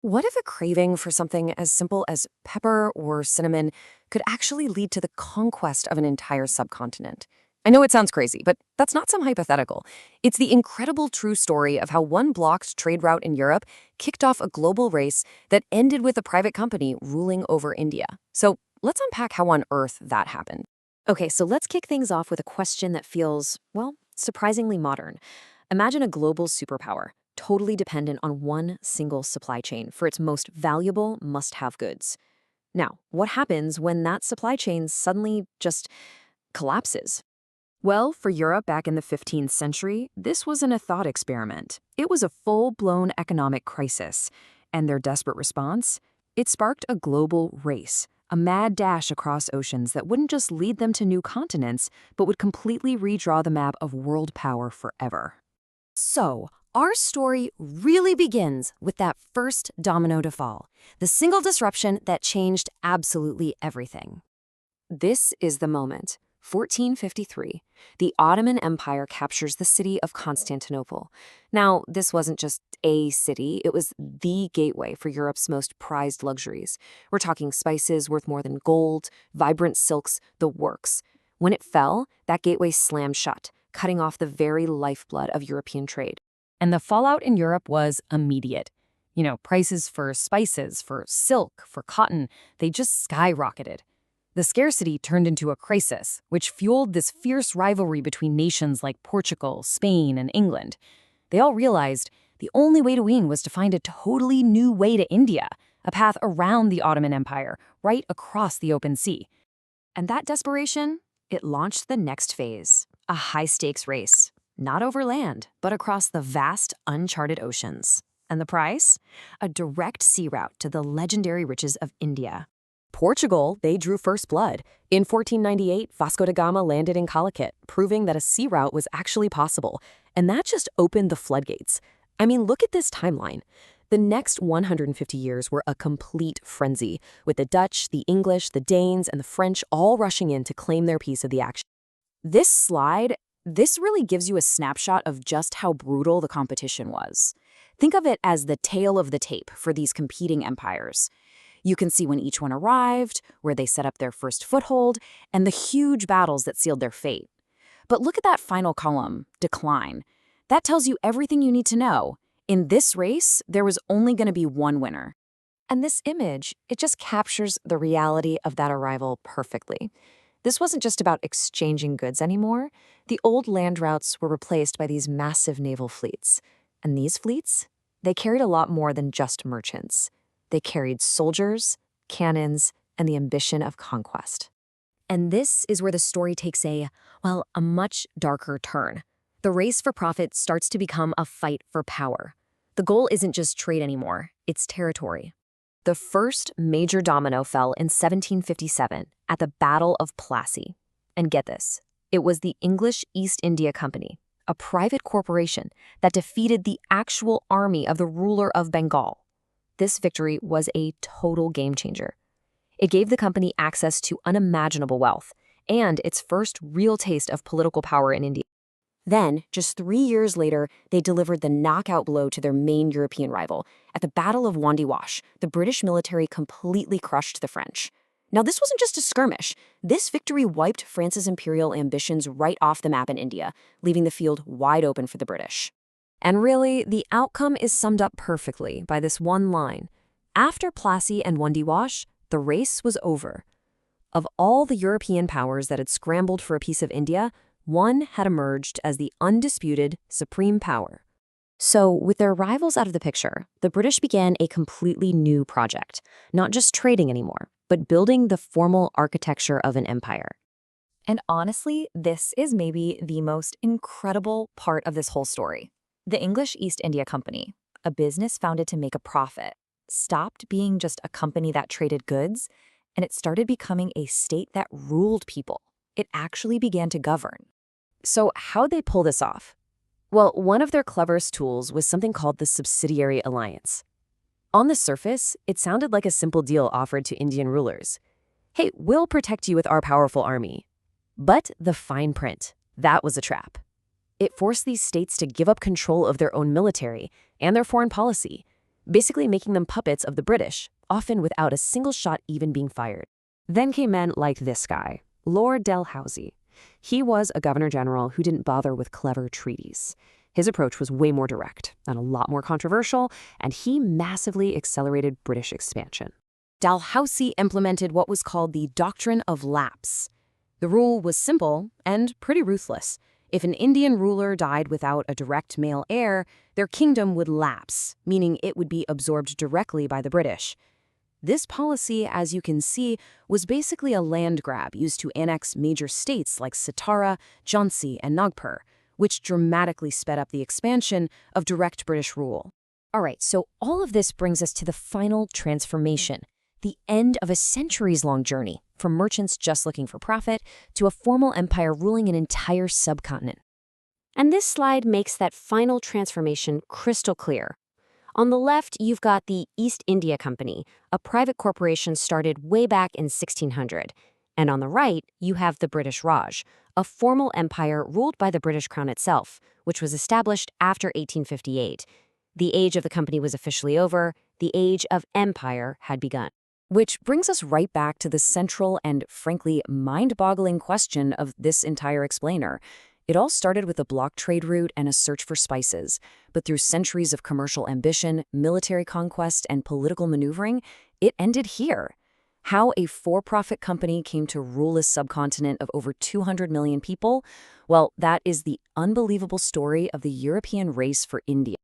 What if a craving for something as simple as pepper or cinnamon could actually lead to the conquest of an entire subcontinent? I know it sounds crazy, but that's not some hypothetical. It's the incredible true story of how one blocked trade route in Europe kicked off a global race that ended with a private company ruling over India. So let's unpack how on earth that happened. Okay, so let's kick things off with a question that feels, well, surprisingly modern. Imagine a global superpower, totally dependent on one single supply chain for its most valuable must have goods. Now, what happens when that supply chain suddenly just collapses? Well, for Europe back in the 15th century, this wasn't a thought experiment. It was a full blown economic crisis. And their desperate response? It sparked a global race, a mad dash across oceans that wouldn't just lead them to new continents, but would completely redraw the map of world power forever. So, our story really begins with that first domino to fall, the single disruption that changed absolutely everything. This is the moment. 1453, the Ottoman Empire captures the city of Constantinople. Now, this wasn't just a city, it was the gateway for Europe's most prized luxuries. We're talking spices worth more than gold, vibrant silks, the works. When it fell, that gateway slammed shut, cutting off the very lifeblood of European trade. And the fallout in Europe was immediate. Prices for spices, for silk, for cotton, they just skyrocketed. The scarcity turned into a crisis, which fueled this fierce rivalry between nations like Portugal, Spain, and England. They all realized the only way to win was to find a totally new way to India, a path around the Ottoman Empire, right across the open sea. And that desperation, it launched the next phase, a high-stakes race, not over land, but across the vast, uncharted oceans. And the price? A direct sea route to the legendary riches of India. Portugal, they drew first blood. In 1498, Vasco da Gama landed in Calicut, proving that a sea route was actually possible. And that just opened the floodgates. I mean, look at this timeline. The next 150 years were a complete frenzy, with the Dutch, the English, the Danes, and the French all rushing in to claim their piece of the action. This really gives you a snapshot of just how brutal the competition was. Think of it as the tail of the tape for these competing empires. You can see when each one arrived, where they set up their first foothold, and the huge battles that sealed their fate. But look at that final column, decline. That tells you everything you need to know. In this race, there was only going to be one winner. And this image, it just captures the reality of that arrival perfectly. This wasn't just about exchanging goods anymore. The old land routes were replaced by these massive naval fleets. And these fleets, they carried a lot more than just merchants. They carried soldiers, cannons, and the ambition of conquest. And this is where the story takes a much darker turn. The race for profit starts to become a fight for power. The goal isn't just trade anymore, it's territory. The first major domino fell in 1757 at the Battle of Plassey. And get this, it was the English East India Company, a private corporation that defeated the actual army of the ruler of Bengal. This victory was a total game changer. It gave the company access to unimaginable wealth and its first real taste of political power in India. Then, just 3 years later, they delivered the knockout blow to their main European rival. At the Battle of Wandiwash, the British military completely crushed the French. Now, this wasn't just a skirmish. This victory wiped France's imperial ambitions right off the map in India, leaving the field wide open for the British. And really, the outcome is summed up perfectly by this one line. After Plassey and Wandiwash, the race was over. Of all the European powers that had scrambled for a piece of India, one had emerged as the undisputed supreme power. So, with their rivals out of the picture, the British began a completely new project, not just trading anymore, but building the formal architecture of an empire. And honestly, this is maybe the most incredible part of this whole story. The English East India Company, a business founded to make a profit, stopped being just a company that traded goods, and it started becoming a state that ruled people. It actually began to govern. So how'd they pull this off? Well, one of their cleverest tools was something called the subsidiary alliance. On the surface, it sounded like a simple deal offered to Indian rulers. Hey, we'll protect you with our powerful army. But the fine print, that was a trap. It forced these states to give up control of their own military and their foreign policy. basically making them puppets of the British, often without a single shot even being fired. Then came men like this guy, Lord Dalhousie. He was a governor-general who didn't bother with clever treaties. His approach was way more direct and a lot more controversial, and he massively accelerated British expansion. Dalhousie implemented what was called the Doctrine of Lapse. The rule was simple and pretty ruthless. If an Indian ruler died without a direct male heir, their kingdom would lapse, meaning it would be absorbed directly by the British. This policy, as you can see, was basically a land grab used to annex major states like Satara, Jhansi, and Nagpur, which dramatically sped up the expansion of direct British rule. All right, so all of this brings us to the final transformation, the end of a centuries-long journey, from merchants just looking for profit to a formal empire ruling an entire subcontinent. And this slide makes that final transformation crystal clear. On the left, you've got the East India Company, a private corporation started way back in 1600. And on the right, you have the British Raj, a formal empire ruled by the British Crown itself, which was established after 1858. The age of the company was officially over. The age of empire had begun. Which brings us right back to the central and, frankly, mind-boggling question of this entire explainer. It all started with a block trade route and a search for spices, but through centuries of commercial ambition, military conquest, and political maneuvering, it ended here. How a for-profit company came to rule a subcontinent of over 200 million people? Well, that is the unbelievable story of the European race for India.